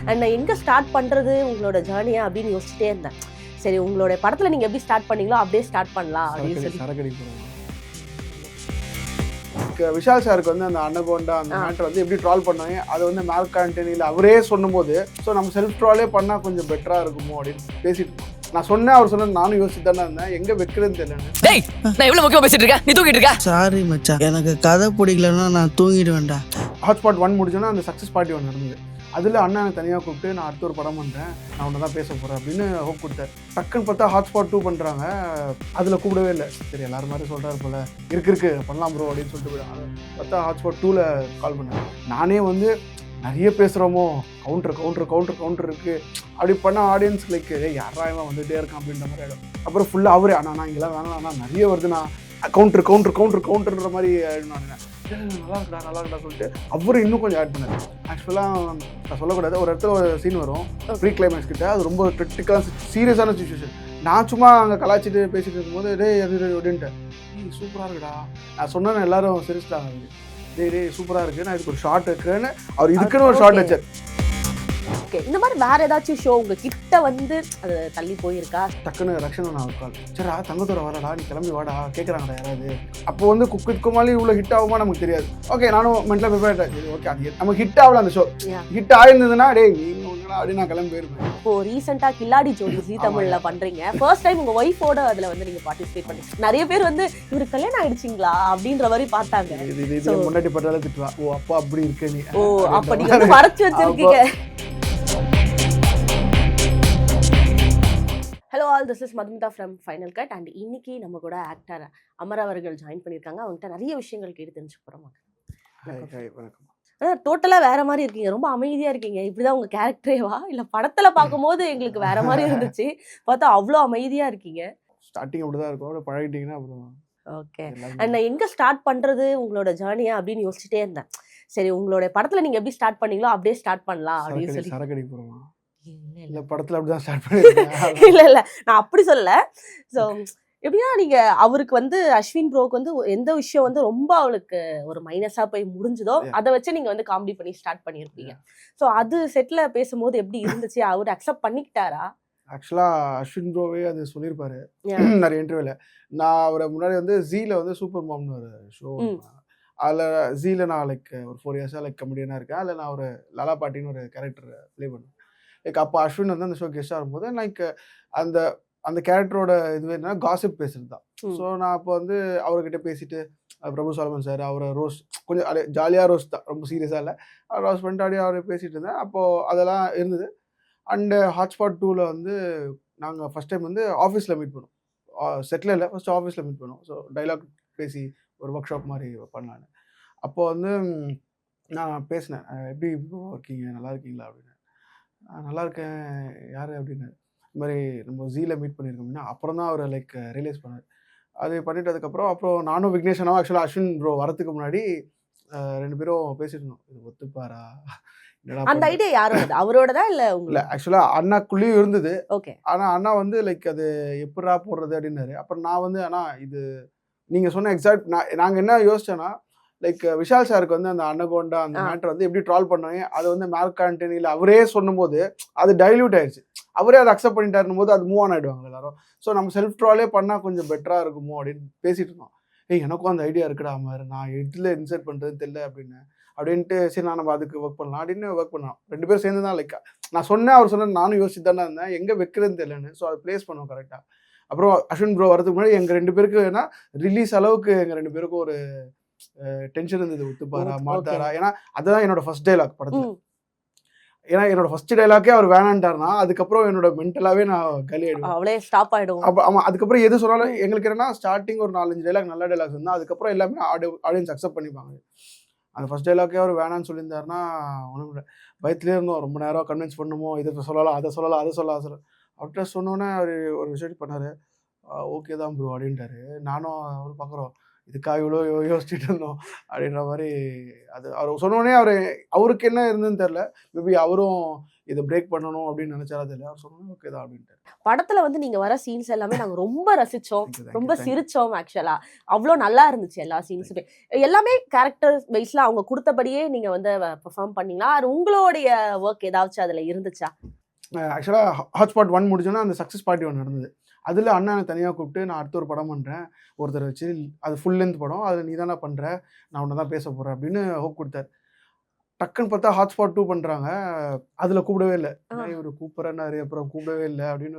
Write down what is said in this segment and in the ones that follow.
And நான் எங்கே start பண்ணுறது உங்களோட ஜேர்னியா அப்படின்னு யோசிச்சுட்டே இருந்தேன். சரி, உங்களோட படத்தில் நீங்கள் எப்படி ஸ்டார்ட் பண்ணீங்களோ அப்படியே ஸ்டார்ட் பண்ணலாம் அப்படின்னு சொல்லி. விஷால் சாருக்கு வந்து அந்த அன்னகோண்டா அந்த மேட்டர் வந்து எப்படி ட்ரால் பண்ணுவாங்க, அது வந்து மார்க் ஆண்டனியில் அவரே சொல்லும்போது ஸோ நம்ம செல்ஃப் ட்ராலே பண்ணால் கொஞ்சம் பெட்டராக இருக்குமோ அப்படின்னு பேசிட்டு நான் சொன்னேன். அவர் சொன்ன நானும் யோசிச்சு தானே இருந்தேன், எங்கே வைக்கிறதுன்னு தெரியல. சாரி மச்சான், எனக்கு கதை பிடிக்கலன்னா நான் தூங்கிடுவேன்டா. ஹாட்ஸ்பாட் 1 முடிச்சோன்னா அந்த சக்ஸஸ் பார்ட்டி ஒன்று நடந்தது. அதில் அண்ணா எனக்கு தனியாக கூப்பிட்டு நான் அடுத்த ஒரு படம் பண்ணுறேன், நான் ஒன்று தான் பேச போகிறேன் அப்படின்னு ஹோப் கொடுத்தாரு. டக்குன்னு பார்த்தா ஹாட்ஸ்பாட் 2 பண்ணுறாங்க. அதில் கூப்பிடவே இல்லை. சரி எல்லாரும் மாதிரி சொல்கிறாரு போல், இருக்கு பண்ணலாம் ப்ரோ அப்படின்னு சொல்லிட்டு போயிடும். பார்த்தா ஹாட்ஸ்பாட் 2ல் கால் பண்ணேன். நானே வந்து நிறைய பேசுகிறோமோ, கவுண்டர் இருக்குது அப்படி பண்ணால் ஆடியன்ஸ் லைக் யாரா இவன் வந்துகிட்டே இருக்கான் அப்படின்ற மாதிரி ஆகிடும். அப்புறம் ஃபுல்லாக அவரே அண்ணா இங்கெல்லாம் வேணாம், நான் நிறைய வருதுண்ணா, கவுண்டர்ன்ற மாதிரி ஆகிடும். நல்லா இருக்கா சொல்லிட்டு அவரு இன்னும் கொஞ்சம் ஆட் பண்ணாரு. ஆக்சுவலாக நான் சொல்லக்கூடாது, ஒரு இடத்துல ஒரு சீன் வரும் ப்ரீ கிளைமேக்ஸ் கிட்ட, அது ரொம்ப கிரிட்டிக்கலான சீரியஸான சுச்சுவேஷன். நான் சும்மா அங்கே கலாச்சிட்டு பேசிட்டு இருக்கும்போது அது அப்படின்ட்டு சூப்பராக இருக்குடா நான் சொன்னேன், எல்லாரும் சிரிச்சிட்டாங்க. டே சூப்பராக இருக்குது, நான் இதுக்கு ஒரு ஷார்ட் இருக்குன்னு அவர் இதுக்குன்னு ஒரு ஷார்ட் வச்சார். ஓகே, இந்த மாதிரி வேற ஏதாச்சும் ஷோ உங்க கிட்ட வந்து அது தள்ளி போயிருக்கா? டக்குன்னு ரக்ஷன் நான் கால், சரிடா தங்கத்தோட வரடா, நீ கிளம்பி வாடா கேட்குறாங்கடா யாராவது. அப்போ வந்து குக் வித் கோமாளி இவ்வளோ ஹிட் ஆகுமா நமக்கு தெரியாது. ஓகே நானும் மென்டலாக ப்ரிப்பேர் ஆகிட்டேன். ஓகே அது நமக்கு ஹிட் ஆகல, அந்த ஷோ ஹிட் ஆயிருந்ததுன்னா டே நீங்கள் ஒன்றுனா அப்படி நான் கிளம்பி போயிருப்பேன். இப்போ ரீசெண்டாக கில்லாடி ஜோடி ஜீ தமிழ்ல பண்றீங்க. ஃபர்ஸ்ட் டைம் உங்க ஒய்ஃபோட அதுல வந்து நீங்க பார்ட்டிசிபேட் பண்ணீங்க. நிறைய பேர் வந்து இவரு கல்யாணம் ஆயிடுச்சிங்களா அப்படின்ற மாதிரி பார்த்தாங்க. இது முன்னாடி பட்டாலும் திட்டுவா, ஓ அப்பா அப்படி இருக்க நீ, ஓ அப்ப நீங்க வந்து மறைச்சு வச்சிருக்கீங்க. Hello all, this is Madhumitha from final cut. And இன்னைக்கு நம்ம கூட ஆக்டர் அமர் அவர்கள் ஜாயின் பண்ணியிருக்காங்க. அவங்ககிட்ட நிறைய விஷயங்கள் கேட்டு தெரிஞ்சுக்க போகிறோம். டோட்டலாக வேற மாதிரி இருக்கீங்க, ரொம்ப அமைதியாக இருக்கீங்க. இப்படிதான் உங்கள் கேரக்டரேவா இல்லை படத்தில் பார்க்கும்போது எங்களுக்கு வேற மாதிரி இருந்துச்சு, பார்த்தா அவ்வளோ அமைதியாக இருக்கீங்க. ஸ்டார்டிங் அப்படிதான் இருக்கும், பழகிட்டீங்கன்னா அப்புறம் ஓகே. அண்ட் நான் எங்கே ஸ்டார்ட் பண்ணுறது உங்களோட ஜேர்னியா அப்படின்னு யோசிச்சுட்டே இருந்தேன். சரி, உங்களோட படத்தில் நீங்கள் எப்படி ஸ்டார்ட் பண்ணீங்களோ அப்படியே ஸ்டார்ட் பண்ணலாம் அப்படின்னு சொல்லி. சரக்கடி போகிறோமா இல்லை படத்தில் அப்படிதான் ஸ்டார்ட் பண்ணி இல்லை நான் அப்படி சொல்லல. ஸோ எப்படின்னா நீங்கள் அவருக்கு வந்து அஸ்வின் ப்ரோக்கு வந்து எந்த விஷயம் வந்து ரொம்ப அவளுக்கு ஒரு மைனஸாக போய் முடிஞ்சதோ அதை வச்சு நீங்கள் வந்து காமெடி பண்ணி ஸ்டார்ட் பண்ணியிருப்பீங்க. ஸோ அது செட்டில் பேசும்போது எப்படி இருந்துச்சு, அவர் அக்செப்ட் பண்ணிக்கிட்டாரா? ஆக்சுவலாக அஸ்வின் ப்ரோவே அது சொல்லியிருப்பாரு நிறைய இன்டர்வியூவில். நான் அவரை முன்னாடி வந்து ஜீல வந்து சூப்பர் மாம்னு ஒரு ஷோ, அதில் ஜீல நான் லைக் ஒரு 4 இயர்ஸாக லைக் கமெடியனாக இருக்கேன். அதில் நான் ஒரு லாலா பாட்டின்னு ஒரு கேரக்டர் ப்ளே பண்ணுவேன். லைக் அப்போ அஸ்வின் வந்து அந்த ஷோ கெஸ்டாக இருக்கும்போது லைக் அந்த கேரக்டரோட இதுவே என்னன்னா காசிப் பேசுறது தான். ஸோ நான் அப்போ வந்து அவர்கிட்ட பேசிட்டு பிரபு சாலமன் சார் அவரை ரோஸ்ட் கொஞ்சம் ஜாலியாக ரோஸ்ட் தான், ரொம்ப சீரியஸாக இல்லை, ரோஸ்ட் பண்ணிட்டு அப்படியே அவரை பேசிகிட்டு இருந்தேன். அப்போது அதெல்லாம் இருந்தது. அண்டு ஹாட்ஸ்பாட் 2ல் வந்து நாங்கள் ஃபஸ்ட் டைம் வந்து ஆஃபீஸில் மீட் பண்ணோம். செட்டில் இல்லை, ஃபஸ்ட்டு ஆஃபீஸில் மீட் பண்ணோம். ஸோ டைலாக் பேசி ஒரு ஒர்க் ஷாப் மாதிரி பண்ணலான்னு. அப்போது வந்து நான் பேசினேன், எப்படி இருக்கீங்க, நல்லா இருக்கீங்களா அப்படின்னு. நல்லா இருக்கேன் யார் அப்படின்னு. இந்த மாதிரி நம்ம ஜீல மீட் பண்ணியிருக்கோம் அப்படின்னா அப்புறம் தான் அவர் லைக் ரியலைஸ் பண்ணார். அது பண்ணிட்டு அதுக்கப்புறம் அப்புறம் நானும் விக்னேஷனாவும் ஆக்சுவலாக அஸ்வின் ப்ரோ வரதுக்கு முன்னாடி 2 பேரும் பேசிட்டு இருந்தோம், இது ஒத்துப்பாரா. அந்த ஐடியா யாரோட, அவரோடதா இல்லை இல்லை ஆக்சுவலாக அண்ணாக்குள்ளேயும் இருந்தது. ஓகே. ஆனால் அண்ணா வந்து லைக் அது எப்படா போடுறது அப்படின்னாரு. அப்புறம் நான் வந்து அண்ணா இது நீங்கள் சொன்ன எக்ஸாக்ட் நாங்கள் என்ன யோசிச்சோன்னா லைக் விஷால் சாருக்கு வந்து அந்த அன்னகோண்டா அந்த மேட்டர் வந்து எப்படி ட்ரால் பண்ணாங்க, அது வந்து மார்க் ஆண்டனியில் அவரே சொல்லும்போது அது டைல்யூட் ஆயிடுச்சு. அவரே அதை அக்செப்ட் பண்ணிட்டாருன்னு போது அது மூவ் ஆன் ஆகிடுவாங்க எல்லாரும். ஸோ நம்ம செல்ஃப் ட்ராலே பண்ணால் கொஞ்சம் பெட்டராக இருக்குமோ அப்படின்னு பேசிட்டு இருந்தோம். எனக்கும் அந்த ஐடியா இருக்குடா மாதிரி, நான் எட்டில் இன்சர்ட் பண்ணுறதுன்னு தெரியல அப்படின்ட்டு சரி நான் நம்ம அதுக்கு ஒர்க் பண்ணலாம் அப்படின்னு ஒர்க் பண்ணோம். 2 பேரும் சேர்ந்து தான் லைக் நான் சொன்னேன், அவர் சொன்னேன், நானும் யோசிச்சு தானே இருந்தேன் எங்கே வைக்கிறதுன்னு தெரியலன்னு. ஸோ அதை ப்ளேஸ் பண்ணுவோம் கரெக்டாக. அப்புறம் அஸ்வின் ப்ரோ வரதுக்கு முன்னாடி எங்கள் 2 பேருக்கு ஏன்னா ரிலீஸ் அளவுக்கு எங்கள் 2 பேருக்கும் ஒரு டென்ஷன் இருந்தது, ஒத்துப்பாரா மாட்டாரா. ஏன்னா அதுதான் என்னோட ஃபர்ஸ்ட் டைலாக் படத்தில். ஏன்னா என்னோட ஃபர்ஸ்ட் டைலாக்கே அவர் வேணான்ட்டார்னா அதுக்கப்புறம் என்னோட மென்டலாகவே நான் கலி ஆயிடுவேன், அவளே ஸ்டாப் ஆகிடும். அப்போ ஆமாம் அதுக்கப்புறம் எது சொன்னாலும் எங்களுக்கு என்னன்னா ஸ்டார்டிங் ஒரு 4-5 டைலாக் நல்ல டைலாக்ஸ் இருந்தால் அதுக்கப்புறம் எல்லாமே ஆடியன்ஸ் அக்செப்ட் பண்ணிப்பாங்க. அந்த ஃபர்ஸ்ட் டைலாக்கே அவர் வேணான்னு சொல்லியிருந்தாருன்னா ஒன்றும் பயத்துலேயே இருந்தோம், ரொம்ப நேரம் கன்வின்ஸ் பண்ணுமோ, இதை சொல்லலாம் அதை சொல்லலாம். அவர்கிட்ட சொன்னோன்னே அவர் ஒரு விஷயம் பண்ணார், ஓகே தான் ப்ரோ அப்படின்ட்டாரு. நானும் அவர் பார்க்குறோம், இதுக்காக இவ்வளோ யோசிச்சுட்டு இருந்தோம் அப்படின்ற மாதிரி. அது அவர் சொன்னோடனே அவருக்கு என்ன இருந்ததுன்னு தெரில. மேபி அவரும் இதை பிரேக் பண்ணணும் அப்படின்னு நினைச்சாரா தெரியல. அவர் சொன்னோன்னே ஓகே தான் அப்படின்ட்டு. படத்துல வந்து நீங்க வர சீன்ஸ் எல்லாமே நாங்க ரொம்ப ரசிச்சோம், ரொம்ப சிரிச்சோம். ஆக்சுவலா அவ்வளோ நல்லா இருந்துச்சு எல்லா சீன்ஸுமே. எல்லாமே கேரக்டர் வைஸ்ல அவங்க கொடுத்தபடியே நீங்க வந்து பெர்ஃபார்ம் பண்ணீங்களா? உங்களுடைய ஒர்க் ஏதாச்சும் அதுல இருந்துச்சா? ஆக்சுவலாக ஹாட்ஸ்பாட் 1 முடிச்சோன்னா அந்த சக்ஸஸ் பார்ட்டி 1 நடந்தது. அதில் அண்ணனை தனியாக கூப்பிட்டு நான் அடுத்த ஒரு படம் பண்ணுறேன் ஒருத்தர் வச்சு, அது ஃபுல் லென்த் படம், அதில் நீ தானே பண்ணுற, நான் உன்னை தான் பேச போகிறேன் அப்படின்னு ஹோப் கொடுத்தாரு. டக்குன்னு பார்த்தா ஹாட்ஸ்பாட் 2 பண்ணுறாங்க, அதில் கூப்பிடவே இல்லை. இவர் கூப்பிட்றேன்னாரு, அப்புறம் கூப்பிடவே இல்லை அப்படின்னு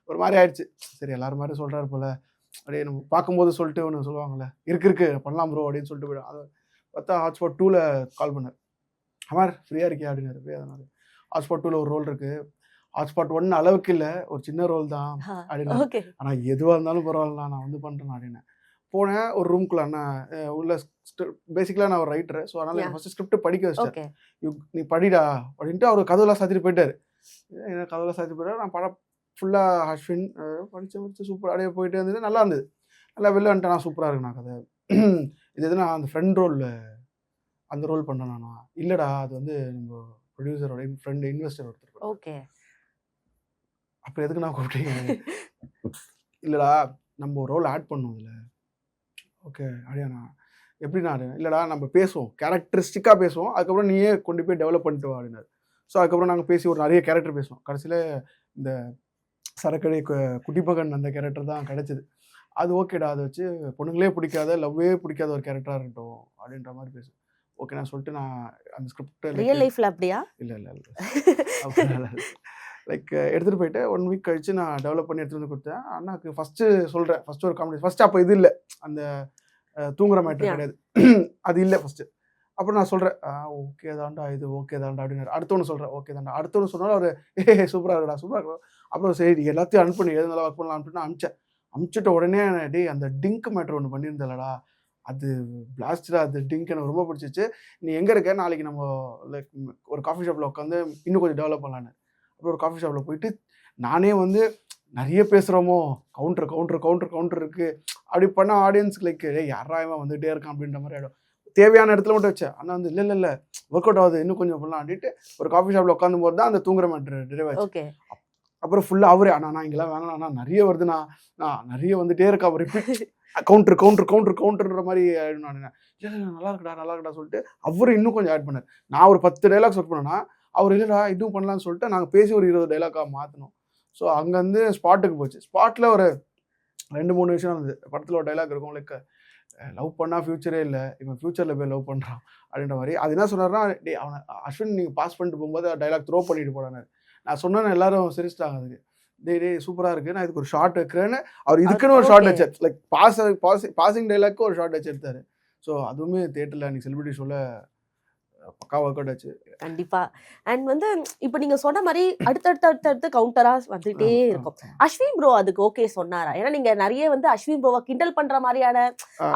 ஒரு மாதிரி ஆயிடுச்சு. சரி எல்லாரும் மாதிரி சொல்கிறாரு போல் அப்படியே நம்ம பார்க்கும்போது சொல்லிட்டு ஒன்று சொல்லுவாங்கள்ல, இருக்கு பண்ணலாம் ப்ரோ அப்படின்னு சொல்லிட்டு போய்டும். அதை பார்த்தா ஹாட்ஸ்பாட் 2ல் கால் பண்ணார். அமர் ஃப்ரீயாக இருக்கியா அப்படின்னாரு. ஃப்ரீயாக தானே. ஹாட்ஸ்பாட் 2ல் ஒரு ரோல் இருக்குது, ஹாட்ஸ்பாட் 1 அளவுக்கு இல்லை, ஒரு சின்ன ரோல் தான் அப்படின்னு. ஆனால் எதுவாக இருந்தாலும் பரவாயில்ல, நான் வந்து பண்ணுறேன் அப்படின்னு போனேன். ஒரு ரூம்குள்ள அண்ணன் உள்ள பேசிக்கலாக நான் ஒரு ரைட்டரு, ஸோ அதனால் எனக்கு ஃபஸ்ட்டு ஸ்கிரிப்ட் படிக்க வச்சிட்டேன். நீ படிடா அப்படின்ட்டு அவர் கதவுலாம் சாத்திட்டு போயிட்டார். என்ன கதவுலாம் சாத்திட்டு போயிட்டார். நான் படம் ஃபுல்லாக அஸ்வின் படித்து சூப்பர் அப்படியே போயிட்டு இருந்தது. நல்லா இருந்தது. நல்லா வெளில வந்துட்டேன். நான் சூப்பராக இருக்குண்ணா கதை. இது எதுனா அந்த ஃப்ரெண்ட் ரோலில் அந்த ரோல் பண்ணேண்ணா. இல்லைடா அது வந்து நம்ம ப்ரொடியூசரோட ஃப்ரெண்டு இன்வெஸ்டர் ஒருத்தர். ஓகே. அப்போ எதுக்கு நான் கூப்பிட்டீங்க? இல்லைடா நம்ம ஒரு ரோல் ஆட் பண்ணுவோம் இதில். ஓகே அப்படியாண்ணா, எப்படிண்ணா? இல்லைடா நம்ம பேசுவோம், கேரக்டரிஸ்டிக்காக பேசுவோம், அதுக்கப்புறம் நீயே கொண்டு போய் டெவலப் பண்ணிட்டு வா அப்படின்னாரு. ஸோ அதுக்கப்புறம் நாங்கள் பேசி ஒரு நிறைய கேரக்டர் பேசுவோம். கடைசியில் இந்த சரக்கடை குட்டி மகன் அந்த கேரக்டர் தான் கிடச்சிது. அது ஓகேடா, அதை வச்சு பொண்ணுங்களே பிடிக்காத, லவ்வே பிடிக்காத ஒரு கேரக்டராக இருக்கட்டும் அப்படின்ற மாதிரி பேசுவோம். ஓகே நான் சொல்லிட்டு நான் அந்த ஸ்கிரிப்ட் ரியல் லைஃப்ல அப்படியா? இல்லை லைக் எடுத்துகிட்டு போயிட்டு 1 வீக் கழிச்சு நான் டெவலப் பண்ணி எடுத்துகிட்டு வந்து கொடுத்தேன். அண்ணாக்கு ஃபஸ்ட்டு சொல்கிறேன், ஃபஸ்ட்டு ஒரு காமெடி, ஃபஸ்ட்டு அப்போ இது இல்லை, அந்த தூங்குற மேட்ரு கிடையாது, அது இல்லை ஃபஸ்ட்டு. அப்புறம் நான் சொல்கிறேன் ஓகே தாண்டா, இது ஓகே தாண்டா அப்படின்னாரு. அடுத்தவனு சொல்கிறேன் ஓகே தாண்டா. அடுத்தவனு சொன்னாலும் அவர் சூப்பராக இருக்கடா சூப்பராக இருக்கா. அப்புறம் சரி எல்லாத்தையும் அனுப்பி எது நல்லா ஒர்க் பண்ணலாம் அப்படின்னு அனுப்பிச்சிட்ட உடனே அந்த டிங்க் மேட்ரு ஒன்று பண்ணியிருந்தலடா, அது பிளாஸ்டா, அது டிங்க் எனக்கு ரொம்ப பிடிச்சிச்சு. நீ எங்கே இருக்க, நாளைக்கு நம்ம லைக் ஒரு காஃபி ஷாப்பில் உட்காந்து இன்னும் கொஞ்சம் டெவலப் பண்ணலான்னு. அப்புறம் ஒரு காஃபி ஷாப்பில் போயிட்டு நானே வந்து நிறைய பேசுகிறோமோ, கவுண்டர் இருக்குது அப்படி பண்ணால் ஆடியன்ஸ்க்கு லைக் யாரா இவன் வந்துகிட்டே இருக்கான் அப்படின்ற மாதிரி ஆகிடும். தேவையான இடத்துல மட்டும் வச்சேன். ஆனால் வந்து இல்லை ஒர்க் அவுட் ஆகுது, இன்னும் கொஞ்சம் பண்ணலாம் அப்படின்ட்டு ஒரு காஃபி ஷாப்பில் உட்காந்து போது தான் அந்த தூங்குற மேட்ரு டிரைவ் ஆச்சு. அப்புறம் ஃபுல்லாக அவரே அண்ணா இங்கெல்லாம் வேணாண்ணா, நிறைய வருதுண்ணா, நான் நிறைய வந்துகிட்டே இருக்கா, ரிப்பீட் கவுண்டர்ன்ற மாதிரி ஆகிடும். நான் இல்லை நல்லா இருக்குடா சொல்லிட்டு அவர் இன்னும் கொஞ்சம் ஆட் பண்ணார். நான் ஒரு 10 டைலாக்ஸ் ஒர்க் பண்ணேன்னா அவர் இல்லைடா இதுவும் பண்ணலான்னு சொல்லிட்டு நாங்கள் பேசி ஒரு 20 டைலாக்காக மாற்றினோம். ஸோ அங்கேருந்து ஸ்பாட்டுக்கு போச்சு. ஸ்பாட்டில் ஒரு 2-3 விஷயம் இருந்தது. படத்தில் ஒரு டைலாக் இருக்கும், லைக் லவ் பண்ணால் ஃப்யூச்சரே இல்லை, இவன் ஃப்யூச்சரில் போய் லவ் பண்ணுறான் அப்படின்ற மாதிரி. அது என்ன சொன்னார்னா, அவனை அஸ்வின் நீங்கள் பாஸ் பண்ணிட்டு போகும்போது டைலாக் த்ரோ பண்ணிட்டு போனார். நான் சொன்னேன்னு எல்லாரும் சிரிச்சிட்டாங்க. அதுக்கு டே சூப்பராக இருக்குது, நான் இதுக்கு ஒரு ஷார்ட் வைக்கிறேன்னு அவர் இதுக்குன்னு ஒரு ஷார்ட் வச்சார். லைக் பாசிங் டைலாக்கு ஒரு ஷார்ட் வச்சு எடுத்தார். ஸோ அதுவுமே தியேட்டரில் அன்றைக்கி செலிபிரிட்டி ஷோவில் பக்கா ஒர்க் அவுட் ஆச்சு. கண்டிப்பா. அண்ட் வந்து இப்போ நீங்க சொன்ன மாதிரி அடுத்தடுத்து கவுண்டரா வந்துட்டே இருக்கும். அஸ்வின் ப்ரோ அதுக்கு ஓகே சொன்னாரா? ஏன்னா நீங்க நிறைய வந்து அஸ்வின் ப்ரோவை கிண்டல் பண்ற மாதிரியான,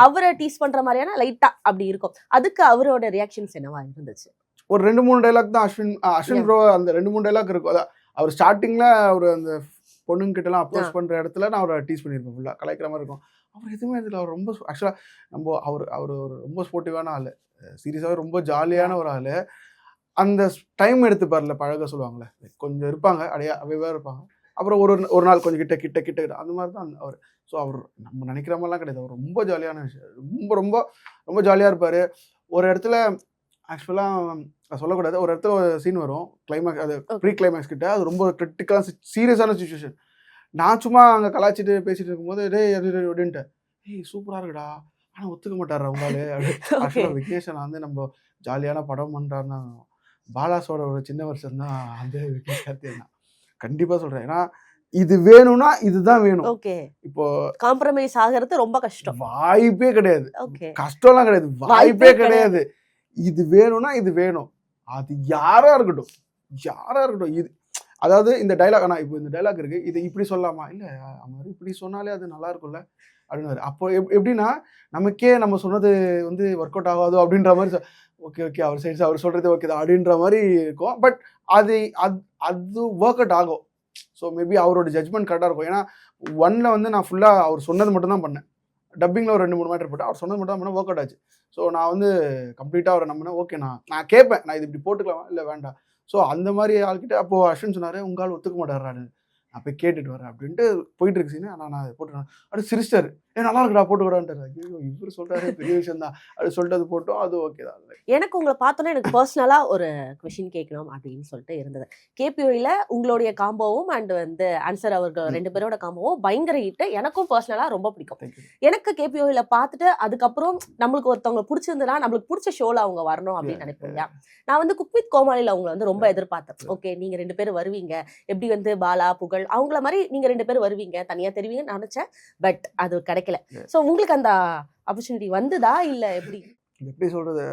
அவரை டீஸ் பண்ற மாதிரியான லைட்டா அப்படி இருக்கும். அதுக்கு அவரோட ரியாக்ஷன்ஸ் என்னவா இருந்துச்சு? ஒரு 2-3 டைலாக் தான் அஸ்வின் ப்ரோ அந்த 2-3 டைலாக் இருக்கும். அதான் அவர் ஸ்டார்டிங்ல அவர் அந்த பொண்ணுங்கிட்டலாம் அப்ரோச் பண்ற இடத்துல நான் அவரை டீஸ் பண்ணியிருப்பேன், ஃபுல்லாக கலாய்க்கிற மாதிரி இருக்கும். அவர் எதுவுமே இதில் அவர் ரொம்ப ஆக்சுவலாக அவர் ஒரு ரொம்ப ஸ்போர்ட்டிவான ஆள், சீரியஸாகவே ரொம்ப ஜாலியான ஒரு ஆள். அந்த டைம் எடுத்துப்பார்ல பழக சொல்லுவாங்களே, கொஞ்சம் இருப்பாங்க அவையாக இருப்பாங்க. அப்புறம் ஒரு நாள் கொஞ்சம் கிட்ட அந்த மாதிரி தான் அவர். ஸோ அவர் நம்ம நினைக்கிற மாதிரிலாம் கிடையாது. அவர் ரொம்ப ஜாலியான விஷயம், ரொம்ப ரொம்ப ரொம்ப ஜாலியாக இருப்பார். ஒரு இடத்துல ஆக்சுவலாக சொல்லக்கூடாது, ஒரு இடத்துல ஒரு சீன் வரும், கிளைமேக்ஸ், அது ப்ரீ கிளைமேக்ஸ் கிட்ட, அது ரொம்ப கிரிட்டிக்கலான சீரியஸான சுச்சுவேஷன். நான் சும்மா அங்கே கலாச்சிட்டு பேசிட்டு இருக்கும்போது அப்படின்ட்டு சூப்பராக இருக்குடா, ஆனால் ஒத்துக்க மாட்டார் அவங்களே அப்படின்னு. விக்னேஷன் வந்து நம்ம ஜாலியான படம் பண்ணுறாருன்னா பாலாஸோட ஒரு சின்ன வருஷம் தான் அந்த விக்னேஷ் கார்த்திகேயன் தான் கண்டிப்பாக சொல்கிறேன். ஏன்னா இது வேணும்னா இதுதான் வேணும். இப்போ காம்ப்ரமைஸ் ஆகிறது ரொம்ப கஷ்டம், வாய்ப்பே கிடையாது. கஷ்டம்லாம் கிடையாது, வாய்ப்பே கிடையாது. இது வேணும்னா இது வேணும், அது யாரா இருக்கட்டும். இது அதாவது இந்த டைலாக், ஆனால் இப்போ இந்த டைலாக் இருக்கு, இது இப்படி சொல்லலாமா, இல்லை அவர் இப்படி சொன்னாலே அது நல்லா இருக்கும்ல அப்படின்னு. அப்போ எப்படின்னா நமக்கே நம்ம சொன்னது வந்து ஒர்க் அவுட் ஆகாதோ அப்படின்ற மாதிரி, ஓகே அவர் சைட்ஸ் அவர் சொல்றது ஓகே தான் அப்படின்ற மாதிரி இருக்கும். பட் அது ஒர்க் அவுட் ஆகும். ஸோ மேபி அவரோட ஜட்ஜ்மெண்ட் கரெக்டாக இருக்கும். ஏன்னா 1ல் வந்து நான் ஃபுல்லாக அவர் சொன்னது மட்டும் தான் பண்ணேன். டப்பிங்கில் ஒரு 2-3 மேட்டர் போட்டு அவர் சொன்னது மட்டும் தான் ஒர்க் அவுட் ஆச்சு. ஸோ நான் வந்து கம்ப்ளீட்டாக அவரை நம்பினேன். ஓகே நான் கேட்பேன், நான் இது இப்படி போட்டுக்கலாமா இல்லை வேண்டாம். ஸோ அந்த மாதிரி ஆள்கிட்ட அப்போது அஸ்வின் சொன்னார், உங்கள் ஆள் ஒத்துக்க மாட்டாரான்னு. நான் போய் கேட்டுட்டு வரேன் அப்படின்ட்டு போயிட்டு இருக்கு சீனு. ஆனால் நான் போட்டுறேன். அப்படி சிரிச்சிட்டாரு, நல்லா இருக்குடா போட்டுக்கூடான்ட்டார். ஐயோ இவர் சொல்கிறாரு பெரிய விஷயம் தான் அப்படி சொல்லிட்டு அது போட்டோம். அது ஓகே தான். எனக்கு உங்களை பார்த்தோன்னா எனக்கு பர்சனலாக ஒரு கொஷின் கேட்கணும் அப்படின்னு சொல்லிட்டு இருந்தது. கேபிஓயில் உங்களுடைய காம்போவும் அண்ட் வந்து ஆன்சர் அவர்கள் 2 பேரோட காம்போவும் பயங்கர ஹிட். எனக்கும் பர்சனலாக ரொம்ப பிடிக்கும். எனக்கு கேபிஓயில் பார்த்துட்டு அதுக்கப்புறம் நம்மளுக்கு ஒருத்தவங்க பிடிச்சிருந்ததுன்னா நம்மளுக்கு பிடிச்ச ஷோவில் அவங்க வரணும் அப்படின்னு நினைப்பீங்க. நான் வந்து குக் வித் கோமாளியில் அவங்களை வந்து ரொம்ப எதிர்பார்த்தேன். ஓகே நீங்கள் 2 பேர் வருவீங்க, எப்படி வந்து பாலா புகழ் அவங்கள மாதிரி நீங்கள் 2 பேர் வருவீங்க, தனியாக தெரிவிங்கன்னு நினச்சேன். பட் அது கிடைக்கல. ஸோ உங்களுக்கு அந்த ஆப்பர்ச்சுனிட்டி வந்துதா இல்லை எப்படி? எப்படி சொல்கிறது,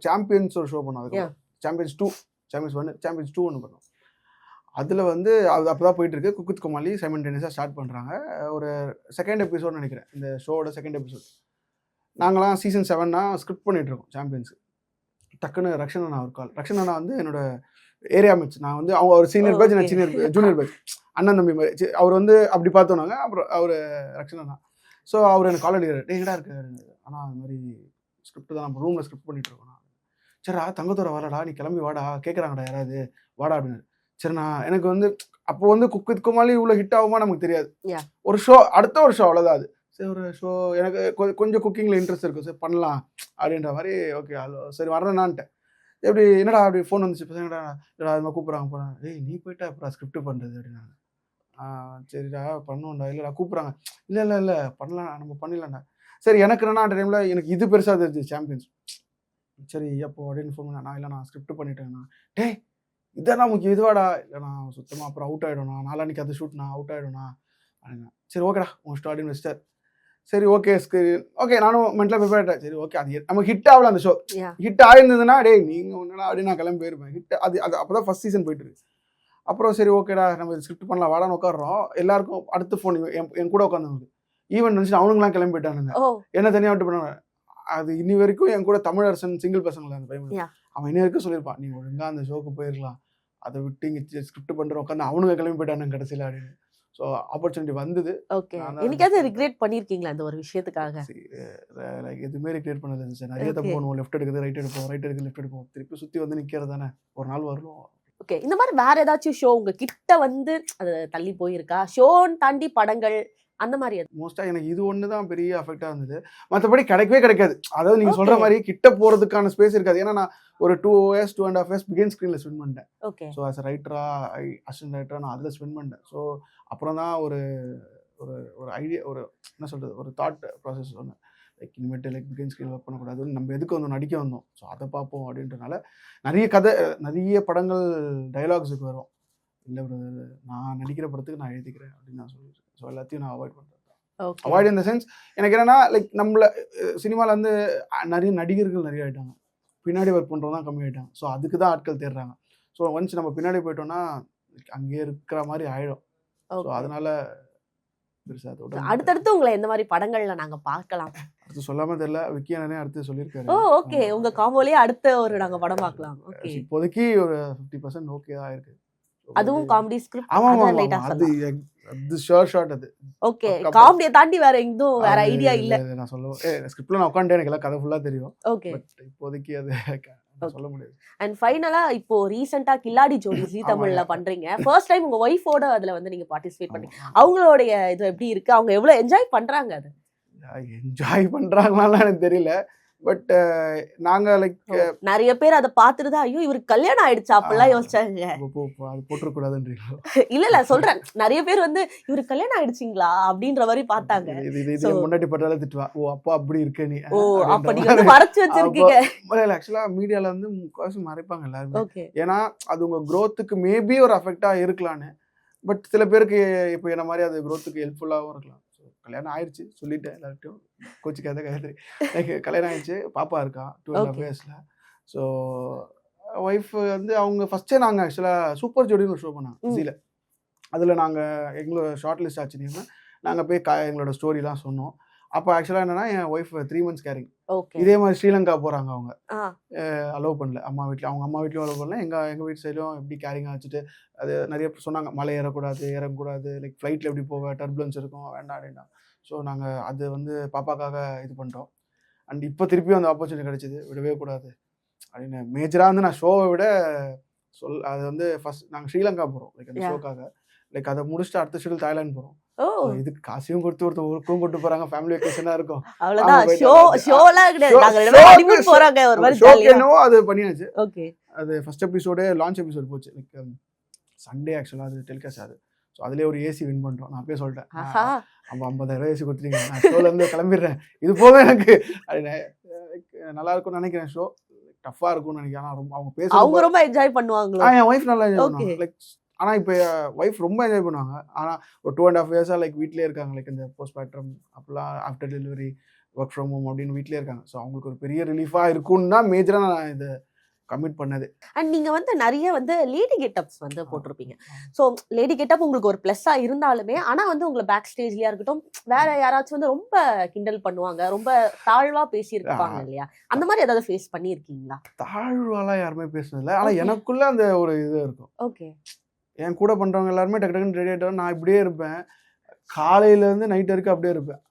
சாம்பியன்ஸ் ஒரு ஷோ பண்ணோம். சாம்பியன்ஸ் 2, சாம்பியன்ஸ் 1, சாம்பியன்ஸ் 2 ஒன்று பண்ணோம். அதில் வந்து அது அப்போ தான் போயிட்டுருக்கு. குக் வித் கோமாளி சைமல்டேனியஸாக ஸ்டார்ட் பண்ணுறாங்க. ஒரு செகண்ட் எபிசோட் நினைக்கிறேன், இந்த ஷோவோட செகண்ட் எபிசோட். நாங்களாம் சீசன் 7 ஸ்கிரிப்ட் பண்ணிகிட்ருக்கோம் சாம்பியன்ஸு. டக்குன்னு ரக்ஷன் அண்ணா ஒரு கால். ரக்ஷன் அண்ணா வந்து என்னோட ஏரியா மேட்ச். நான் வந்து அவங்க ஒரு சீனியர் பேட்ச், நான் ஜூனியர் பேட்ச், அண்ணன் தம்பி மாதிரி. அவர் வந்து அப்படி பார்த்தோன்னாங்க. அப்புறம் அவர் ரக்ஷன் அண்ணா. ஸோ அவர் எனக்கு கால் அடிக்கிறார், எங்கடா இருக்காரு. ஆனால் அது மாதிரி ஸ்கிரிப்ட் தான் நம்ம ரூமில் ஸ்கிரிப்ட் பண்ணிட்டு இருக்கோம். சரிடா தங்கத்தோட வரடா, நீ கிளம்பி வாடா, கேட்குறாங்கடா யாராவது வாடா அப்படின்னு. சரிண்ணா எனக்கு வந்து அப்போ வந்து குக் வித் கோமாளி இவ்வளோ ஹிட் ஆகுமா நமக்கு தெரியாது. ஒரு ஷோ, அடுத்த ஒரு ஷோ, அவ்வளோதான். அது சரி ஒரு ஷோ எனக்கு கொஞ்சம் குக்கிங்கில் இன்ட்ரெஸ்ட் இருக்கும், சரி பண்ணலாம் அப்படின்ற மாதிரி. ஓகே சரி வர்றேன்னான்ட்டேன். எப்படி என்னடா அப்படி ஃபோன் வந்துச்சு, பசங்கடா இல்லைடா அது மாதிரி கூப்பிட்றாங்க போகிறேன். ஏய் நீ போயிட்டா அப்புறம் ஸ்கிரிப்ட் பண்ணுறது அப்படின்னாங்க. சரிடா பண்ணுவோம்டா. இல்லைடா கூப்பிட்றாங்க. இல்லை பண்ணலாம், நம்ம பண்ணிடலாம்டா. சரி எனக்கு என்னன்னா அந்த டைமில் எனக்கு இது பெருசாக தெரிஞ்சு சாம்பியன்ஸ். சரி அப்போ அப்படின்னு ஃபோன் பண்ணேன். இல்லை நான் ஸ்கிரிப்ட் பண்ணிட்டேங்கண்ணா. டேய் இதான் நமக்கு இதுவாடா. இல்லைண்ணா சுத்தமாக அப்புறம் அவுட் ஆகிடும்ண்ணா, நாளான்னைக்கு அது ஷூட்ண்ணா அவுட் ஆகிடும்ண்ணா அப்படின்னா. சரி ஓகேடா உங்கள் ஸ்டார்டிங் வச்சிட்டார். சரி ஓகே ஓகே நானும் மென்டலாக ப்ரிப்பேர் ஆகிட்டேன். சரி ஓகே அது நமக்கு ஹிட் ஆகல, அந்த ஷோ ஹிட் ஆயிருந்ததுன்னா டேய் நீங்கள் ஒன்றுனா அப்படின்னு நான் கிளம்பி போயிருப்பேன். ஹிட் அது அப்போ தான் ஃபஸ்ட் சீசன் போயிட்டு இருக்கு. அப்புறம் சரி ஓகேடா நம்ம ஸ்கிரிப்ட் பண்ணலாம் வாடான்னு உட்காடுறோம். எல்லாருக்கும் அடுத்த ஃபோன் என் கூட உட்காந்து ஈவெண்ட் நினச்சி அவனுங்களாம் கிளம்பி போயிட்டானுங்க, என்ன தனியாக விட்டு பண்ணாங்க. அது இன்னி வரைக்கும் என் கூட தமிழரசன் சிங்கிள் பசங்கள அந்த பையன் அவன் இன்னி வரைக்கும் சொல்லியிருப்பான், நீ ஒழுங்காக அந்த ஷோக்கு போயிருக்கலாம், அதை விட்டு இங்கே ஸ்கிரிப்ட் பண்ணுற உட்காந்து அவனுங்க கிளம்பி போயிட்டானுங்க கடைசியில் அப்படின்னு. ஸோ ஆப்பர்ச்சுனிட்டி வந்தது. ஓகே என்னைக்காவது ரிக்ரெட் பண்ணியிருக்கீங்களா அந்த ஒரு விஷயத்துக்காக? லைக் எதுவுமே ரிக்ரெட் பண்ணல சார். நிறைய தப்பு பண்ணுவோம், லெஃப்ட் எடுக்குது ரைட் எடுப்போம், ரைட் எடுக்குது லெஃப்ட் எடுப்போம், திருப்பி சுற்றி வந்து நிற்கிறது தானே, ஒரு நாள் வரும். ஓகே இந்த மாதிரி வேற ஏதாச்சும் ஷோ உங்க கிட்ட வந்து அது தள்ளி போயிருக்கா? ஷோன்னு தாண்டி படங்கள் அந்த மாதிரி மோஸ்டா எனக்கு இது ஒன்று தான் பெரிய அஃபெக்டாக இருந்தது. மற்றபடி கிடைக்கவே கிடைக்காது. அதாவது நீங்கள் சொல்கிற மாதிரி கிட்ட போகிறதுக்கான ஸ்பேஸ் இருக்காது. ஏன்னா நான் ஒரு 2 years 2.5 years பிகின் ஸ்க்ரீனில் ஸ்பெண்ட் பண்ணிட்டேன். ஓகே ஸோ ஆஸ் ரைட்டராக அசிஸ்டன்ட் ரைட்டராக நான் அதில் ஸ்பெண்ட் பண்ணிட்டேன். ஸோ அப்புறம் தான் ஒரு ஒரு ஒரு ஐடியா, ஒரு என்ன சொல்கிறது, ஒரு தாட் ப்ராசஸ் சொன்னேன். லைக் இனிமேட்டு லைக் பிகின் ஸ்க்ரீன் ஒர்க் பண்ணக்கூடாது, நம்ம எதுக்கு வந்தோம் நடிக்க வந்தோம், ஸோ அதை பார்ப்போம் அப்படின்றனால நிறைய கதை நிறைய படங்கள் டைலாக்ஸுக்கு வரும். இல்லை பிரதர் நான் நடிக்கிற படத்துக்கு நான் எழுதிக்கிறேன் அப்படின்னு நான் சொல்லியிருக்கேன். ஸோ எல்லாத்தையும் நான் அவாய்ட் பண்ணுறேன். அவாய்ட் இன் த சென்ஸ் எனக்கு என்னன்னா லைக் நம்மள சினிமாவில் வந்து நிறைய நடிகர்கள் நிறைய ஆகிட்டாங்க, பின்னாடி ஒர்க் பண்ணுறவங்க தான் கம்மி ஆகிட்டாங்க. ஸோ அதுக்கு தான் ஆட்கள் தேடுறாங்க. ஸோ ஒன்ஸ் நம்ம பின்னாடி போயிட்டோம்னா அங்கேயே இருக்கிற மாதிரி ஆகிடும். ஸோ அதனால பெருசாக அடுத்தடுத்து உங்களை எந்த மாதிரி படங்கள்ல நாங்க பார்க்கலாம் அடுத்து சொல்லாம தெரியல. விக்கி அண்ணனே அடுத்து சொல்லியிருக்காரு. ஓகே உங்க காம்போலயே அடுத்த ஒரு நாங்க படம் பார்க்கலாம். ஓகே இப்போதைக்கு ஒரு 50% ஓகே தான் இருக்கு. அதுவும் காமெடி ஸ்கிரிப்ட். ஆமா அது ஷோர் ஷாட் அது. ஓகே காமெடியை தாண்டி வேற எதுவும் வேற ஐடியா இல்ல. நான் சொல்லுவேன் ஸ்கிரிப்ட்ல நான் உட்கார்ந்தே எனக்கு எல்லாம் கதை ஃபுல்லா தெரியும். ஓகே பட் இப்போதைக்கு அது சொல்ல முடியாது. அண்ட் ஃபைனலா இப்போ ரீசெண்டா கில்லாடி ஜோடி ஜீ தமிழ்ல பண்றீங்க. ஃபர்ஸ்ட் டைம் உங்க ஒய்ஃபோட அதுல வந்து நீங்க பார்ட்டிசிபேட் பண்ணீங்க. அவங்களுடைய இது எப்படி இருக்கு, அவங்க எவ்வளவு என்ஜாய் பண்றாங்க? அது என்ஜாய் பண்றாங்களான்னு எனக்கு தெரியல. பட் நாங்க லைக் நிறைய பேர் அதை பார்த்துட்டு தான் ஐயோ இவருக்கு கல்யாணம் ஆயிடுச்சா அப்படிலாம் யோசிச்சாங்க. அது போட்டுறக்கூடாதுன்றீங்களா? இல்ல சொல்றேன், நிறைய பேர் வந்து இவருக்கு கல்யாணம் ஆயிடுச்சிங்களா அப்படின்ற மாதிரி பார்த்தாங்க. இது முன்னாடி பட்டால திட்டுவா, ஓ அப்பா அப்படி இருக்க நீ, ஓ அப்ப நீங்க வந்து மறைச்சு வச்சிருக்கீங்க. ஆக்சுவலா மீடியால வந்து முக்காவாசி மறைப்பாங்க எல்லாருமே. ஏன்னா அது உங்க growthக்கு மேபி ஒரு அஃபெக்டா இருக்கலான்னு. பட் சில பேருக்கு இப்போ என்ன மாதிரி அது growthக்கு ஹெல்ப்ஃபுல்லாகவும் இருக்கலாம். கல்யாணம் ஆயிடுச்சு சொல்லிட்டேன் எல்லார்ட்டையும், கோச்சிக்காத காயத்ரி. லைக் கல்யாணம் ஆயிடுச்சு, பாப்பா இருக்கா 2.5 yearsல. ஸோ ஒய்ஃப் வந்து அவங்க ஃபஸ்ட்டே நாங்கள் ஆக்சுவலாக சூப்பர் ஜோடின்னு ஒரு ஷோ பண்ணாங்க ஜீல. அதில் நாங்கள் எங்களோட ஷார்ட் லிஸ்ட் ஆச்சுன்னா நாங்கள் போய் எங்களோட ஸ்டோரிலாம் சொன்னோம். அப்போ ஆக்சுவலாக என்னன்னா என் ஒய்ஃப் 3 months கேரிங். இதே மாதிரி ஸ்ரீலங்கா போகிறாங்க, அவங்க அலோவ் பண்ணல அம்மா வீட்டில், அவங்க அம்மா வீட்லையும் அலோவ் பண்ணல, எங்கள் வீட்டு சைட்லையும் எப்படி கேரிங்காக வச்சுட்டு அது நிறைய சொன்னாங்க, மலை ஏறக்கூடாது இறங்கக்கூடாது, லைக் ஃப்ளைட்டில் எப்படி போவேன், டர்புலன்ஸ் இருக்கும் வேண்டாம் அப்படின்னா. ஸோ நாங்கள் அது வந்து பாப்பாக்காக இது பண்ணிட்டோம். அண்ட் இப்போ திருப்பியும் அந்த ஆப்பர்ச்சுனிட்டி கிடைச்சிது, விடவே கூடாது அப்படின்னு. மேஜராக வந்து நான் ஷோவை விட அது வந்து ஃபர்ஸ்ட் நாங்கள் ஸ்ரீலங்கா போகிறோம் லைக் அந்த ஷோக்காக. லைக் அதை முடிச்சுட்டு அடுத்த ஷெடியூல் தாய்லாந்து போகிறோம். இதுக்கு காசையும் கொடுத்து ஒருத்தருக்கும் கூட்டு போறாங்க, ஃபேமிலி வெக்கேஷனா இருக்கும். அவ்வளவுதான், ஷோலாம் கிடையாது, நாங்க ரெண்டு பேரும் ஹனிமூன் போறாங்க ஒரு மாதிரி ஜாலியா. ஷோக்கேனோ அது பண்ணியாச்சு. ஓகே, அது ஃபர்ஸ்ட் எபிசோடே லான்ச் எபிசோட் போச்சு லைக் சண்டே ஆக்சுவலாக அது டெலிகாஸ்ட் ஆகுது. ஸோ அதுலேயே ஒரு ஏசி வின் பண்ணுறோம். நான் அப்பயே சொல்லிட்டேன், நம்ம 50,000 ஏசி கொடுத்துட்டீங்க, நான் ஷோலேருந்து கிளம்பிடுறேன், இது போக எனக்கு அப்படின்னு. நல்லா இருக்கும்னு நினைக்கிறேன். ஷோ டஃப்பாக இருக்கும்னு நினைக்கிறேன். ஆனால் ரொம்ப அவங்க பேச அவங்க ரொம்ப என்ஜாய் பண்ணுவாங்களா? என் ஒய்ஃப் நல்லா என்ஜாய் பண்ணுவாங்க லைக். ஆனால் இப்போ ஒய்ஃப் ரொம்ப என்ஜாய் பண்ணுவாங்க. ஆனால் ஒரு 2.5 years லைக் வீட்டிலே இருக்காங்க. லைக் இந்த போஸ்ட் பேட்ரம் அப்பெல்லாம் after delivery work from home அப்படின்னு வீட்டிலே இருக்காங்க. ஸோ அவங்களுக்கு ஒரு பெரிய ரிலீஃபாக இருக்கும்னு தான் மேஜராக நான் இதை கமிட் பண்ணது. அண்ட் நீங்க வந்து நிறைய வந்து லேடி கெட்டப்ஸ் வந்து போட்டிருப்பீங்க. ஸோ லேடி கெட்டப் உங்களுக்கு ஒரு பிளஸ்ஸா இருந்தாலுமே ஆனா வந்து உங்களை பேக் ஸ்டேஜ்லயா இருக்கட்டும் வேற யாராச்சும் வந்து ரொம்ப கிண்டல் பண்ணுவாங்க, ரொம்ப தாழ்வா பேசியிருப்பாங்க இல்லையா? அந்த மாதிரி ஏதாவது ஃபேஸ் பண்ணியிருக்கீங்களா? தாழ்வாலாம் யாருமே பேசுனதில்லை. ஆனால் எனக்குள்ள அந்த ஒரு இது இருக்கும். ஓகே, என் கூட பண்றவங்க எல்லாருமே டக்கு டக்குன்னு ரெடி ஆகிட்டு நான் இப்படியே இருப்பேன், காலையிலேருந்து நைட் வரைக்கும் அப்படியே இருப்பேன்.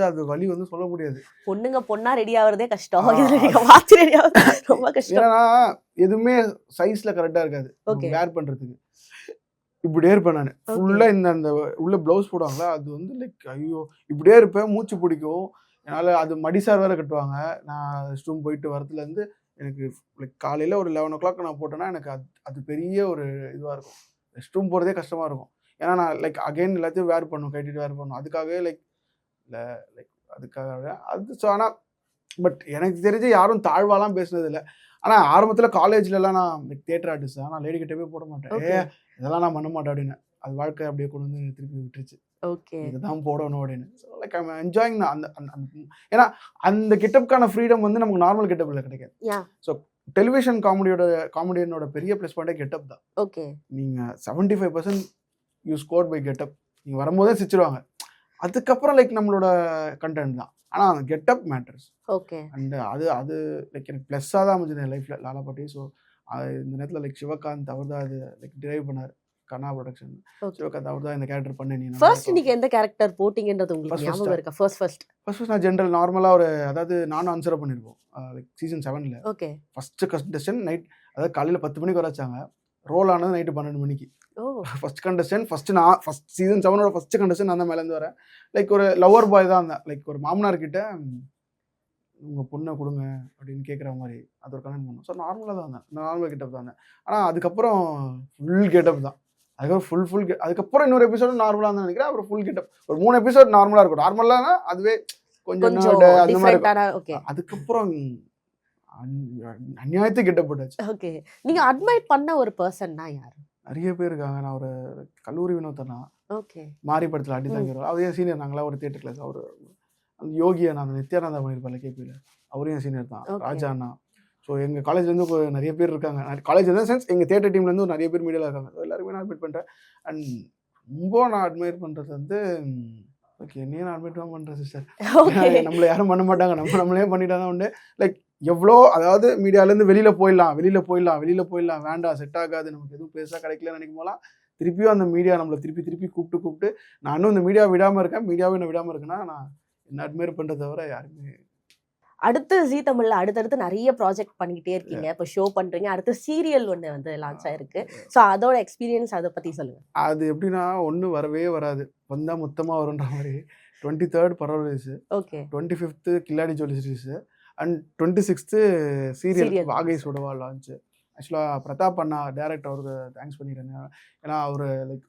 அது வலி வந்து சொல்ல முடியாது. பொண்ணா ரெடி ஆகுறதே கஷ்டம், மாத்தி ரெடி ஆகுறது ரொம்ப கஷ்டம். ஏன்னா எதுவுமே சைஸ்ல கரெக்டா இருக்காது வேர் பண்றதுக்கு. இப்படியே இருப்பேன் நான் ஃபுல்லா. அந்த உள்ள பிளவுஸ் போடுவாங்களா, அது வந்து லைக் ஐயோ இப்படியே இருப்பேன், மூச்சு பிடிக்கும் என்னால். அது மடிசார் வேற கட்டுவாங்க. நான் ரெஸ்ட் ரூம் போயிட்டு வரதுலேருந்து எனக்கு லைக் காலையில் ஒரு 11 o'clock நான் போட்டேன்னா எனக்கு அது பெரிய ஒரு இதுவாக இருக்கும். ரெஸ்ட் ரூம் போகிறதே கஷ்டமாக இருக்கும். ஏன்னா நான் லைக் அகைன் எல்லாத்தையும் வேர் பண்ணும், கட்டிட்டு வேர் பண்ணும். அதுக்காகவே லைக் இல்லை லைக் அதுக்காக அது. ஸோ ஆனால் பட் எனக்கு தெரிஞ்சு யாரும் தாழ்வாலாம் பேசுனதில்லை. ஆனால் ஆரம்பத்தில் காலேஜ்லலாம் நான் லைக் தியேட்டர் ஆர்டிஸ்ட் தான், நான் லேடி கிட்டவே போட மாட்டேன். இதெல்லாம் நான் பண்ண மாட்டேன் அப்படின்னு. அது வாழ்க்கை அப்படியே கொண்டு வந்து திருப்பி விட்டுருச்சு. ஓகே, இதுதான் போடணும் அப்படின்னு. ஸோ லைக் ஐம் என்ஜாயிங் அந்த ஏன்னா அந்த கெட்டப்புக்கான ஃப்ரீடம் வந்து நமக்கு நார்மல் கெட்டப்பில் கிடைக்காது. ஸோ டெலிவிஷன் காமெடியனோட பெரிய ப்ளஸ் பாயிண்டே கெட்டப் தான். ஓகே, நீங்கள் 75% யூ ஸ்கோர் பை கெட்டப். நீங்கள் வரும்போதே சிரிச்சிருவாங்க. அதுக்கப்புறம் லைக் நம்மளோட கண்டென்ட் தான். ஆனால் அந்த கெட்டப் மேட்டர்ஸ். ஓகே, அண்ட் அது லைக் எனக்கு ப்ளஸ்ஸாக தான் அமைஞ்சது என் லைஃப்பில் லாலாபாட்டி. ஸோ இந்த நேரத்தில் லைக் சிவகாந்த் அவர் தான் அது லைக் டிரைவ் பண்ணார். கனா ப்ரொடக்ஷன் சிவகாந்த் அவர் தான் இந்த கேரக்டர் பண்ணேன். ஃபர்ஸ்ட் நீங்க எந்த கேரக்டர் போட்டிங்கன்றது உங்களுக்கு ஞாபகம் இருக்கா? ஃபர்ஸ்ட் நான் ஜென்ரல் நார்மலாக ஒரு அதாவது நானும் ஆன்சராக பண்ணியிருப்போம் லைக் சீசன் 7ல். ஓகே, ஃபர்ஸ்ட் கண்டஸ்டன்ட் நைட், அதாவது காலையில் 10 மணிக்கு வர வச்சாங்க, ரோல் ஆனது நைட்டு 12 மணிக்கு. ஃபர்ஸ்ட் கண்டஸ்டன்ட் ஃபர்ஸ்ட் சீசன் 7ஓட ஃபர்ஸ்ட் கண்டஸ்டன்ட் நான் தான் மேலேருந்து வரேன். லைக் ஒரு லவர் பாய் தான் இருந்தேன். லைக் ஒரு மாமனார் கிட்ட உங்கள் பொண்ணை கொடுங்க அப்படின்னு கேட்குற மாதிரி அது ஒரு கமெண்ட் பண்ணோம். ஸோ நார்மலாக தான் இருந்தேன், நார்மல் கெட்டப் தான் இருந்தேன். ஆனால் அதுக்கப்புறம் ஃபுல் கெட்டப் தான். அதுக்கப்புறம் ஃபுல் அதுக்கப்புறம் இன்னொரு எபிசோடு நார்மலாக தான் நினைக்கிறேன். அப்புறம் ஃபுல் கெட்டப் ஒரு 3 எபிசோட் நார்மலாக இருக்கும். நார்மலாக அதுவே கொஞ்சம் அந்த மாதிரி. அதுக்கப்புறம் அநியாயத்தை கெட்டப் போட்டாச்சு. ஓகே, நீங்கள் அட்மைட் பண்ண ஒரு பர்சன்னா யார்? நிறைய பேர் இருக்காங்க. நான் ஒரு கல்லூரி வினோத்தனா, ஓகே, மாரி படத்தில் அடி தாங்கிறோம், அவர் என் சீனியர். நாங்களா ஒரு தியேட்டர் கிளாஸ். அவர் அந்த யோகியா நான் நித்யானந்தா பண்ணியிருப்பாள் கேபியில், அவரும் என் சீனியர் தான். ராஜா அண்ணா. ஸோ எங்கள் காலேஜ்லேருந்து நிறைய பேர் இருக்காங்க. காலேஜ் இந்த சென்ஸ் எங்கள் தியேட்டர் டீம்லேருந்து நிறைய பேர் மீடியாவில் இருக்காங்க. ஸோ எல்லாருமே நான் அட்மிட் பண்ணுறேன். அண்ட் ரொம்ப நான் அட்மையர் பண்ணுறது வந்து ஓகே என்னையும் நான் அட்மிட் தான் பண்ணுறேன் சிஸ்டர். நம்மளை யாரும் பண்ண மாட்டாங்க, நம்மளே பண்ணிட்டா தான் உண்டு. லைக் எவ்வளோ அதாவது மீடியாவிலேருந்து வெளியில் போயிடலாம் வேண்டாம், செட் ஆகாது, நமக்கு எதுவும் பெருசாக கிடைக்கலன்னு நினைக்கும் போலாம் திருப்பியும் அந்த மீடியா நம்மளை திருப்பி கூப்பிட்டு நானும் இந்த மீடியா விடாமல் இருக்கேன். மீடியாவை என்ன விடாமல் இருக்குன்னா நான் என்ன அட்மையர் பண்ணுறத தவிர யாருமே. அடுத்து ஜீ தமிழ்ல அடுத்தடுத்து நிறைய ப்ராஜெக்ட் பண்ணிக்கிட்டே இருக்கீங்க. இப்போ ஷோ பண்றீங்க, அடுத்து சீரியல் ஒன்று வந்து லான்ச் ஆயிருக்கு. ஸோ அதோட எக்ஸ்பீரியன்ஸ் அதை பற்றி சொல்லுங்க. அது எப்படின்னா ஒன்றும் வரவே வராது, வந்தால் மொத்தமாக வரும்ன்ற மாதிரி. 23rd பரவ ரிலீஸு, ஓகே, 25th கில்லாடி ஜோலி release, and 26th serial Vaagai Soodava launch. ஆக்சுவலாக பிரதாப் அண்ணா டேரக்டர், அவருக்கு தேங்க்ஸ் பண்ணிக்கிறேன். ஏன்னா அவர் லைக்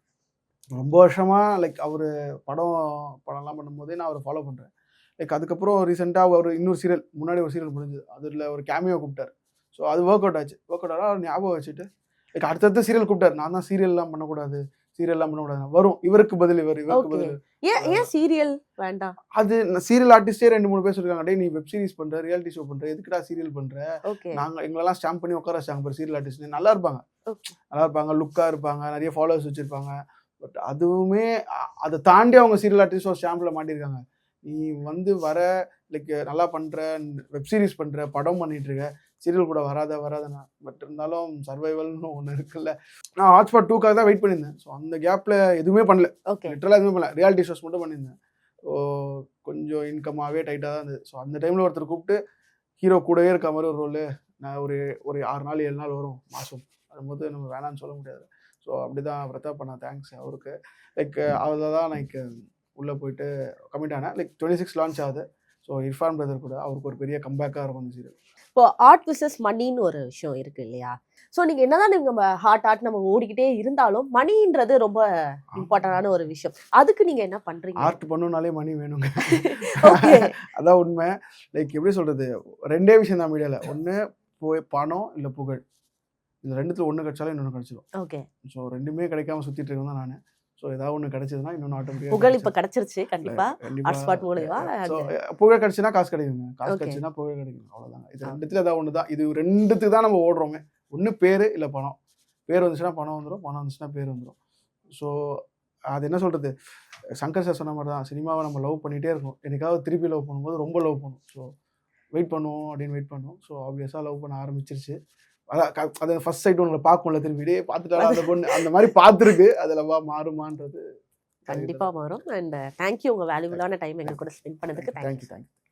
ரொம்ப வருஷமாக லைக் அவர் படம்லாம் பண்ணும்போதே நான் அவரை ஃபாலோ பண்ணுறேன். லைக் அதுக்கப்புறம் ரீசெண்டாக ஒரு இன்னொரு சீரியல், முன்னாடி ஒரு சீரியல் முடிஞ்சது, அதில் ஒரு கேமியோ கூப்பிட்டார். ஸோ அது ஒர்க் அவுட் ஆச்சு. அவர் ஞாபகம் வச்சுட்டு லைக் அடுத்தடுத்த சீரியல் கூப்பிட்டார். நான் தான் சீரியல்லாம் பண்ணக்கூடாது வரும், இவருக்கு பதில் இவருக்கு பதில். ஏன் சீரியல் வேண்டாம்? அது சீரியல் ஆர்டிஸ்டே 2-3 பேர் சொல்லிருக்காங்க, டே நீ வெப் சீரிஸ் பண்ற, ரியாலிட்டி ஷோ பண்ற, எதுக்குடா சீரியல் பண்ற? நாங்கள் எங்களெல்லாம் ஸ்டாம்ப் பண்ணி உட்கார வச்சாங்க சீரியல் ஆர்டிஸ்ட். நல்லா இருப்பாங்க, லுக்கா இருப்பாங்க, நிறைய ஃபாலோவர்ஸ் வச்சிருப்பாங்க. பட் அதுவுமே அதை தாண்டி அவங்க சீரியல் ஆர்டிஸ்ட் ஒரு ஸ்டாம்பில் மாட்டிருக்காங்க. நீ வந்து வர லைக் நல்லா பண்ற, வெப் சீரிஸ் பண்ற, படம் பண்ணிட்டு இருக்க, சீரியல் கூட வராதண்ணா. பட் இருந்தாலும் சர்வைவல்னு ஒன்று இருக்குல்ல. நான் ஹாட்ஸ்பாட் 2க்காக தான் வெயிட் பண்ணியிருந்தேன். ஸோ அந்த கேப்பில் எதுவுமே பண்ணல, லிட்டரலாக எதுவுமே பண்ணல, ரியாலிட்டி ஷோஸ் மட்டும் பண்ணியிருந்தேன். கொஞ்சம் இன்கமாகவே டைட்டாக தான் இருந்தது. ஸோ அந்த டைமில் ஒருத்தர் கூப்பிட்டு ஹீரோ கூடவே இருக்க மாதிரி ஒரு ரோலு நான் ஒரு 6 நாள் 7 நாள் வரும் மாதம் வரும்போது நம்ம வேணான்னு சொல்ல முடியாது. ஸோ அப்படி தான் பிரதாப் பண்ண தேங்க்ஸ் அவருக்கு. லைக் அதில் தான் லைக் உள்ளே போயிட்டு கமிட் ஆனேன். லைக் 26 லான்ச் ஆகுது. ஸோ இர்ஃபான் பிரதர் கூட அவருக்கு ஒரு பெரிய கம்பேக்காக இருக்கும் அந்த சீரியல். இப்போ ஆர்ட் விசஸ் மணின்னு ஒரு விஷயம் இருக்கு இல்லையா? ஸோ நீங்க என்னதான் நம்ம ஹார்ட் நம்ம ஓடிக்கிட்டே இருந்தாலும் மணின்றது ரொம்ப இம்பார்ட்டன்டான ஒரு விஷயம். அதுக்கு நீங்க என்ன பண்றீங்க? ஆர்ட் பண்ணணும்னாலே மணி வேணுங்க. ஓகே. அதான் உண்மை. லைக் எப்படி சொல்றது, 2 விஷயம் தான் மீடியாவில். ஒன்று பணம் இல்லை புகழ். இது 2த்துல ஒன்று கிடைச்சாலும் இன்னொன்று கிடைச்சிடும். ஓகே. ஸோ 2மே கிடைக்காம சுற்றிட்டு இருக்கேன் தான் நான். ஸோ ஏதாவது ஒன்று கிடைச்சதுன்னா இன்னொன்று ஆட்டோமேட்டிக்காக புகழ் இப்ப கிடைச்சிருச்சு கண்டிப்பா. ஹாட்ஸ்பாட் மூலமா. ஸோ புகழ் கிடைச்சுன்னா காசு கிடைக்குங்க. காசு Okay. கிடைச்சுன்னா புகழ் கிடைக்கும். அவ்வளோதாங்க. இது 2த்துல ஏதாவது ஒன்று தான். இது 2த்துக்கு தான் நம்ம ஓடுறோமே. ஒன்று பேர் இல்லை பணம். பேர் வந்துச்சுன்னா பணம் வந்துடும், பணம் வந்துச்சுன்னா பேர் வந்துடும். ஸோ அது என்ன சொல்கிறது, சங்கர் சார் சொன்ன மாதிரி தான், சினிமாவை நம்ம லவ் பண்ணிகிட்டே இருக்கோம். என்னைக்காவது திருப்பி லவ் பண்ணும்போது ரொம்ப லவ் பண்ணும். ஸோ வெயிட் பண்ணுவோம் அப்படின்னு வெயிட் பண்ணுவோம். ஸோ ஆப்வியஸாக லவ் பண்ண ஆரம்பிச்சிருச்சு. அதான் அது ஃபர்ஸ்ட் சைட் உங்களை பார்க்கும்ல, திரும்பி டே பார்த்துட்டாலும் அந்த பொண்ணு அந்த மாதிரி பார்த்துருக்கு. அதில் மாறுமான்றது கண்டிப்பா மாறும். அண்ட் தேங்க்யூ உங்க வேல்யூபிளான டைம் எங்க கூட ஸ்பெண்ட் பண்ணதுக்கு. தேங்க்யூ.